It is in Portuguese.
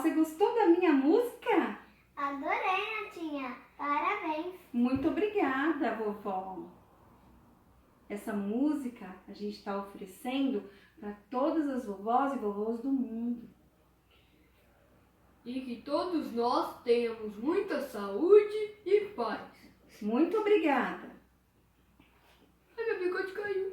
você gostou da minha música? Adorei, Natinha. Parabéns. Muito obrigada, vovó. Essa música a gente está oferecendo para todas as vovós e vovôs do mundo. E que todos nós tenhamos muita saúde e paz. Muito obrigada. Ai, meu bigode caiu.